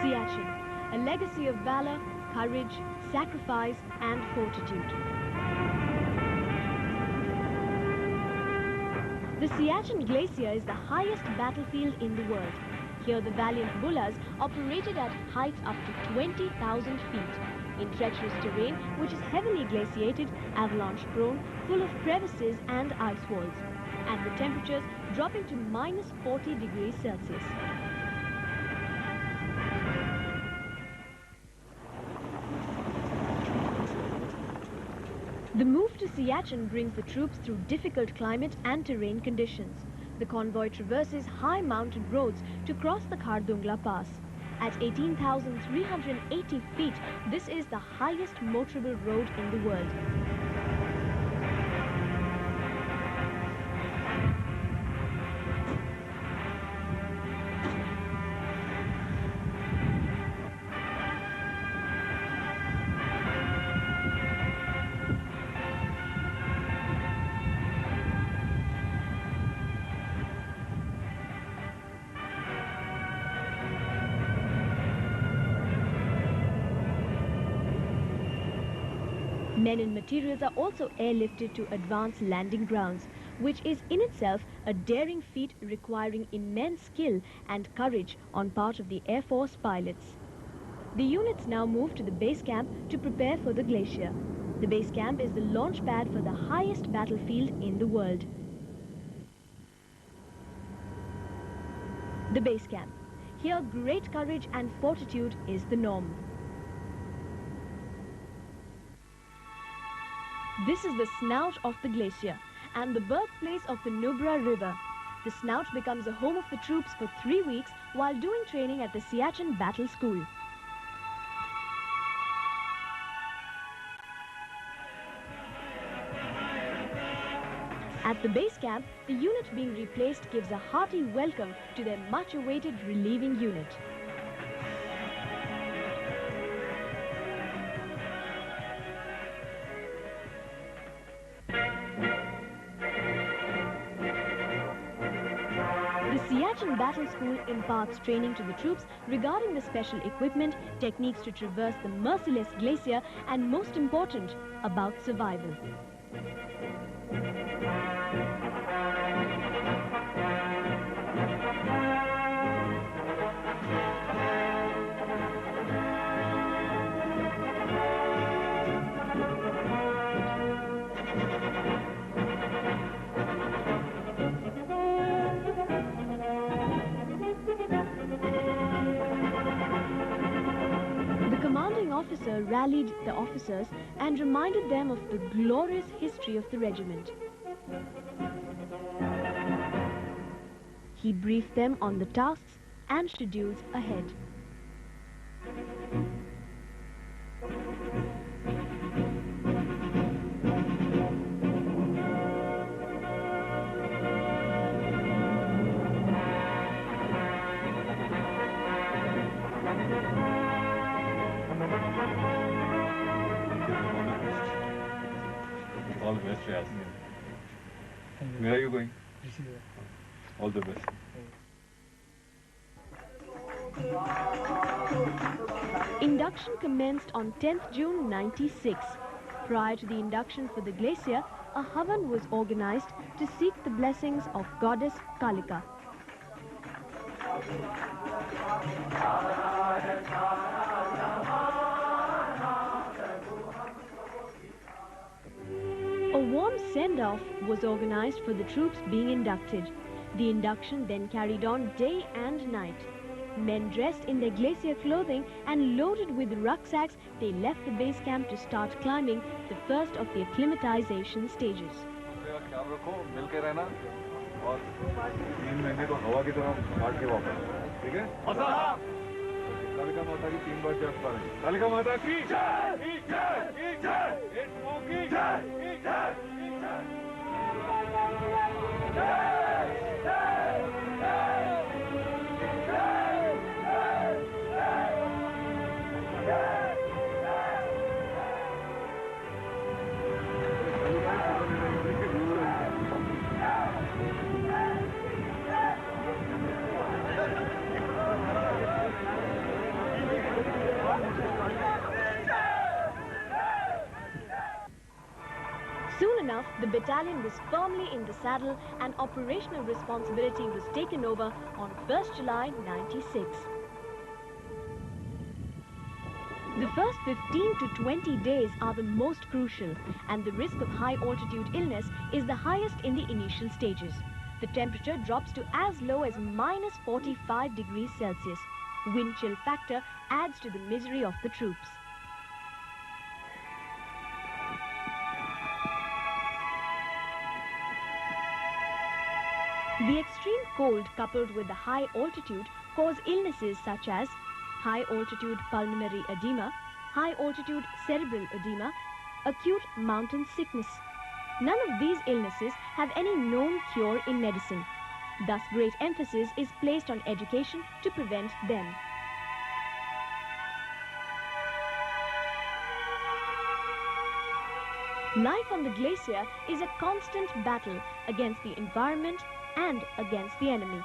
Siachen, a legacy of valor, courage, sacrifice and fortitude. The Siachen Glacier is the highest battlefield in the world. Here the valiant Bullahs operated at heights up to 20,000 feet, in treacherous terrain which is heavily glaciated, avalanche-prone, full of crevices and ice walls, and with temperatures dropping to -40 degrees Celsius. The move to Siachen brings the troops through difficult climate and terrain conditions. The convoy traverses high mountain roads to cross the Khardungla Pass. At 18,380 feet, this is the highest motorable road in the world. Men and materials are also airlifted to advanced landing grounds, which is in itself a daring feat requiring immense skill and courage on part of the Air Force pilots. The units now move to the base camp to prepare for the glacier. The base camp is the launch pad for the highest battlefield in the world. The base camp. Here great courage and fortitude is the norm. This is the snout of the glacier and the birthplace of the Nubra River. The snout becomes a home of the troops for 3 weeks while doing training at the Siachen Battle School. At the base camp, the unit being replaced gives a hearty welcome to their much-awaited relieving unit. The Siachen Battle School imparts training to the troops regarding the special equipment, techniques to traverse the merciless glacier, and most important, about survival. The commanding officer rallied the officers and reminded them of the glorious history of the regiment. He briefed them on the tasks and schedules ahead. All the best, Siachen. Where are you going? All the best. Induction commenced on 10th June 96. Prior to the induction for the glacier, a havan was organized to seek the blessings of goddess Kalika. A warm send-off was organized for the troops being inducted. The induction then carried on day and night. Men dressed in their glacier clothing and loaded with rucksacks, they left the base camp to start climbing the first of the acclimatization stages. Kalika Mata ki jai! Jai! enough, the battalion was firmly in the saddle and operational responsibility was taken over on 1st July 96. The first 15 to 20 days are the most crucial, and the risk of high-altitude illness is the highest in the initial stages. The temperature drops to as low as minus 45 degrees Celsius. Wind chill factor adds to the misery of the troops. The extreme cold coupled with the high altitude cause illnesses such as high-altitude pulmonary edema, high-altitude cerebral edema, acute mountain sickness. None of these illnesses have any known cure in medicine. Thus, great emphasis is placed on education to prevent them. Life on the glacier is a constant battle against the environment and against the enemy.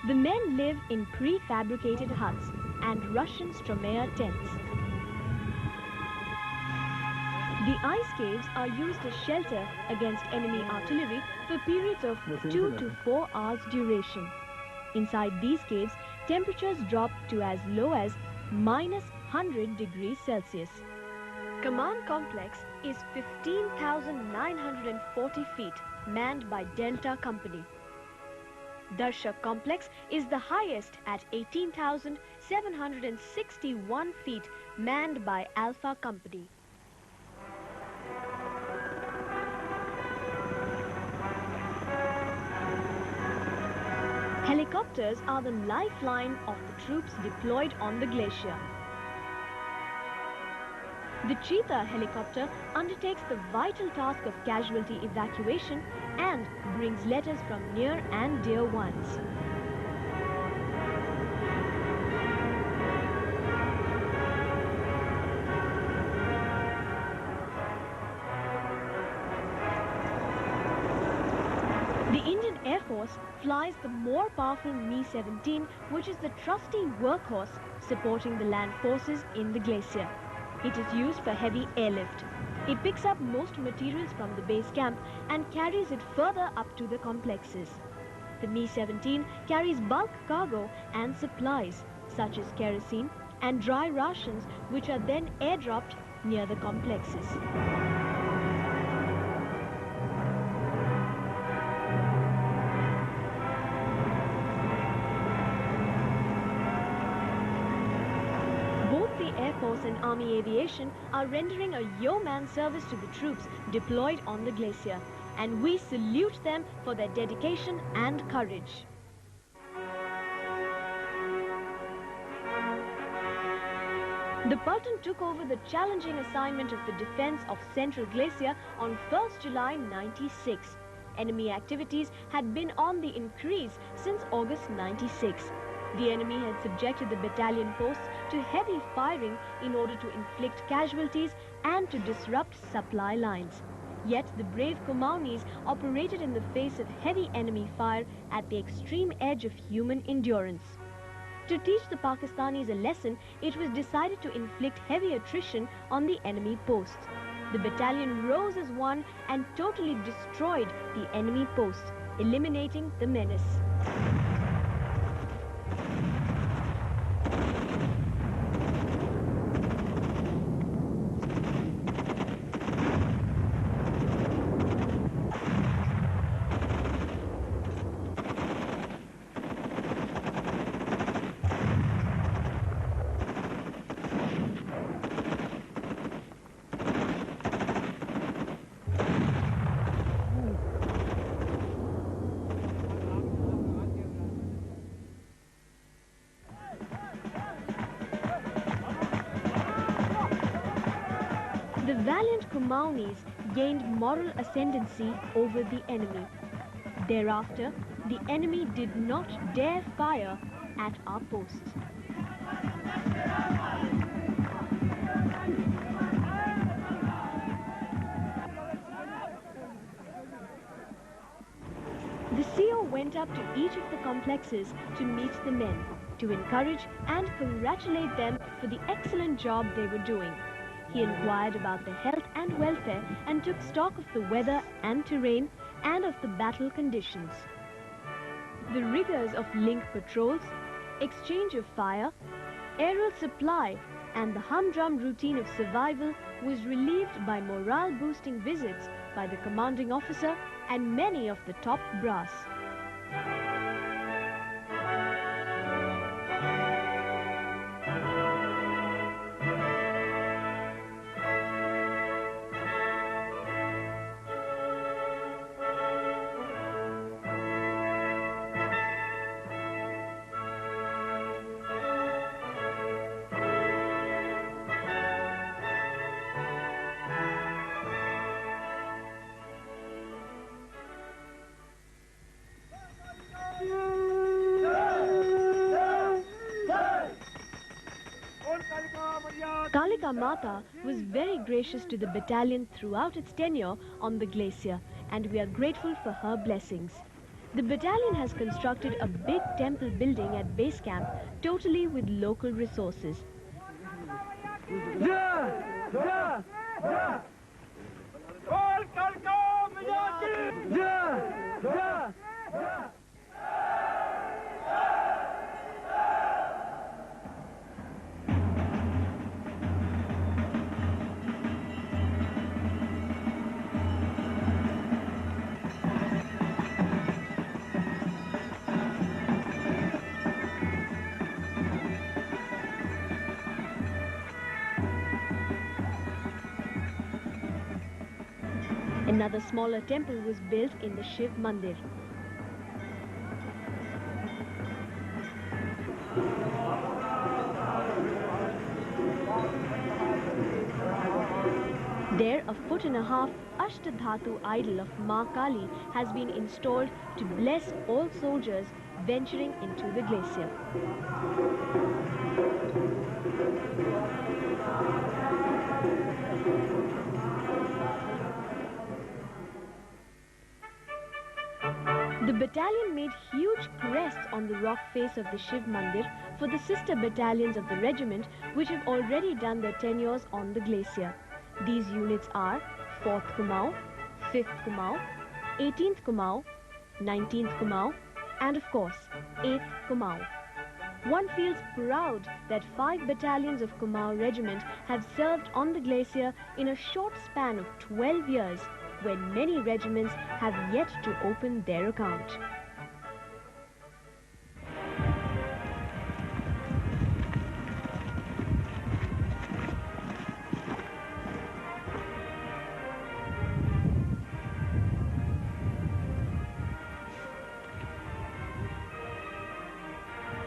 The men live in prefabricated huts and Russian Stromea tents. The ice caves are used as shelter against enemy artillery for periods of 2 to 4 hours duration. Inside these caves, temperatures drop to as low as minus 100 degrees Celsius. Command complex is 15,940 feet, manned by Delta Company. Darshak complex is the highest at 18,761 feet, manned by Alpha Company. Helicopters are the lifeline of the troops deployed on the glacier. The Cheetah helicopter undertakes the vital task of casualty evacuation and brings letters from near and dear ones. The Indian Air Force flies the more powerful Mi-17, which is the trusty workhorse supporting the land forces in the glacier. It is used for heavy airlift. It picks up most materials from the base camp and carries it further up to the complexes. The Mi-17 carries bulk cargo and supplies, such as kerosene and dry rations, which are then airdropped near the complexes. Air Force and Army Aviation are rendering a yeoman service to the troops deployed on the glacier, and we salute them for their dedication and courage. The Pulton took over the challenging assignment of the defense of Central Glacier on 1st July 96. Enemy activities had been on the increase since August 96. The enemy had subjected the battalion posts to heavy firing in order to inflict casualties and to disrupt supply lines. Yet the brave Kumaunis operated in the face of heavy enemy fire at the extreme edge of human endurance. To teach the Pakistanis a lesson, it was decided to inflict heavy attrition on the enemy posts. The battalion rose as one and totally destroyed the enemy posts, eliminating the menace. The valiant Kumaunis gained moral ascendancy over the enemy. Thereafter, the enemy did not dare fire at our posts. The CO went up to each of the complexes to meet the men, to encourage and congratulate them for the excellent job they were doing. He inquired about their health and welfare and took stock of the weather and terrain and of the battle conditions. The rigors of link patrols, exchange of fire, aerial supply and the humdrum routine of survival was relieved by morale-boosting visits by the commanding officer and many of the top brass. Kalika Mata was very gracious to the battalion throughout its tenure on the glacier, and we are grateful for her blessings. The battalion has constructed a big temple building at base camp totally with local resources. Another smaller temple was built in the Shiv Mandir. There, a 1.5-foot Ashtadhatu idol of Ma Kali has been installed to bless all soldiers venturing into the glacier. The battalion made huge crests on the rock face of the Shiv Mandir for the sister battalions of the regiment which have already done their tenures on the glacier. These units are 4th Kumau, 5th Kumau, 18th Kumau, 19th Kumau and of course 8th Kumau. One feels proud that 5 battalions of Kumau regiment have served on the glacier in a short span of 12 years when many regiments have yet to open their account.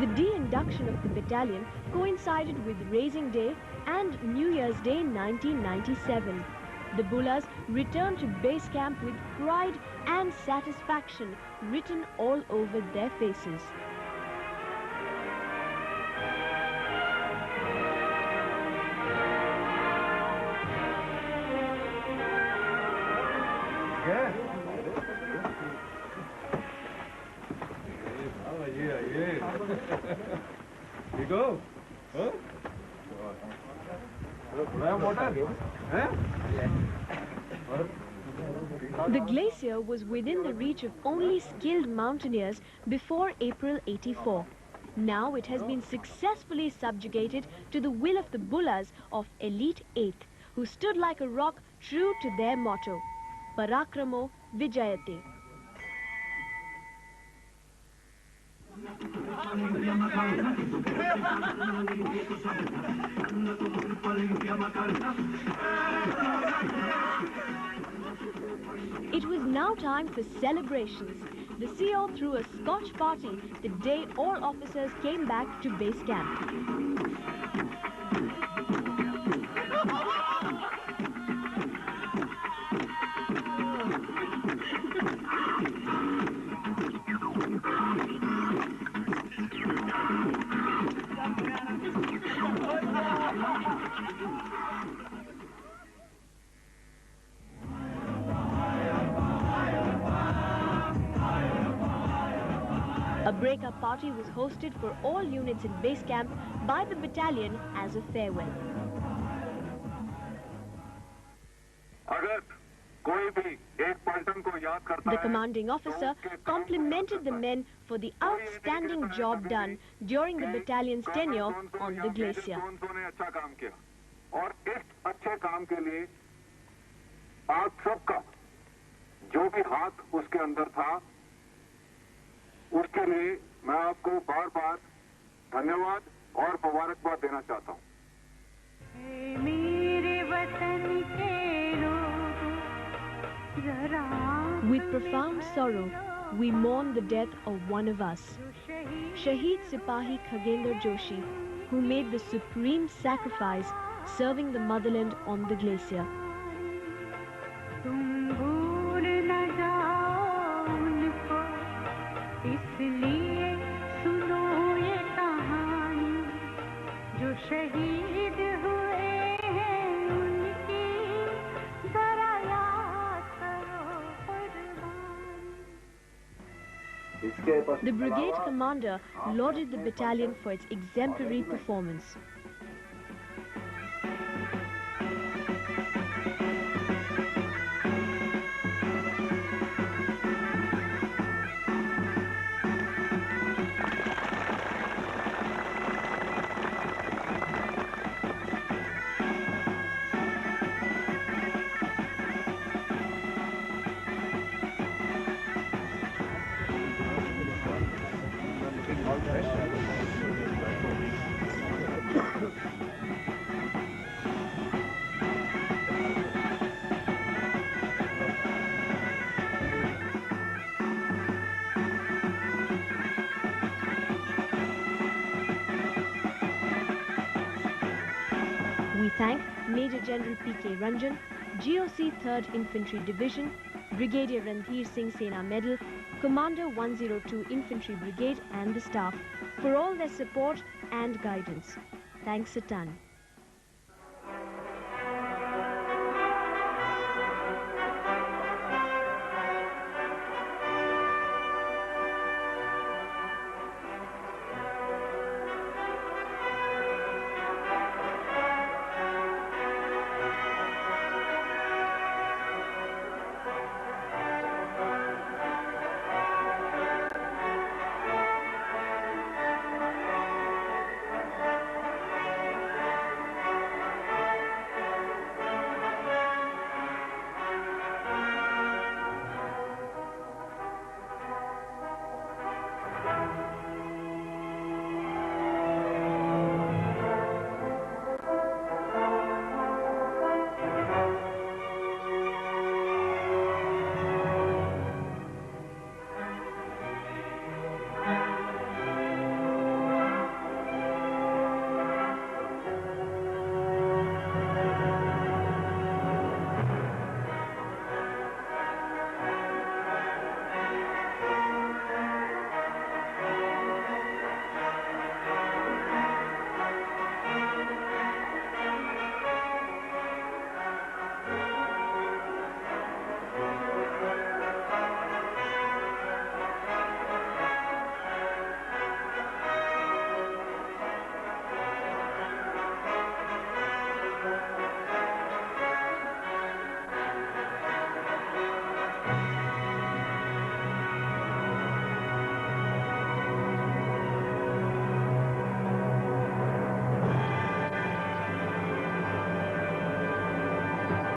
The de-induction of the battalion coincided with Raising Day and New Year's Day 1997. The Bullahs returned to base camp with pride and satisfaction written all over their faces. You go. Huh? The glacier was within the reach of only skilled mountaineers before April '84. Now it has been successfully subjugated to the will of the Bullahs of Elite 8th, who stood like a rock true to their motto, Parakramo Vijayate. It was now time for celebrations. The CO threw a Scotch party the day all officers came back to base camp. breakup party was hosted for all units in base camp by the battalion as a farewell. The commanding officer complimented the men for the outstanding job done during the battalion's tenure on the glacier. जो भी हाथ उसके अंदर था उसके लिए मैं आपको बार-बार धन्यवाद और मुबारकबाद देना चाहता हूं। With profound sorrow, we mourn the death of one of us, Shaheed Sipahi Khagendra Joshi, who made the supreme sacrifice serving the motherland on the glacier. The brigade commander lauded the battalion for its exemplary performance. We thank Major General P.K. Ranjan, GOC 3rd Infantry Division, Brigadier Randhir Singh Sena Medal, Commander 102 Infantry Brigade and the staff for all their support and guidance. Thanks a ton.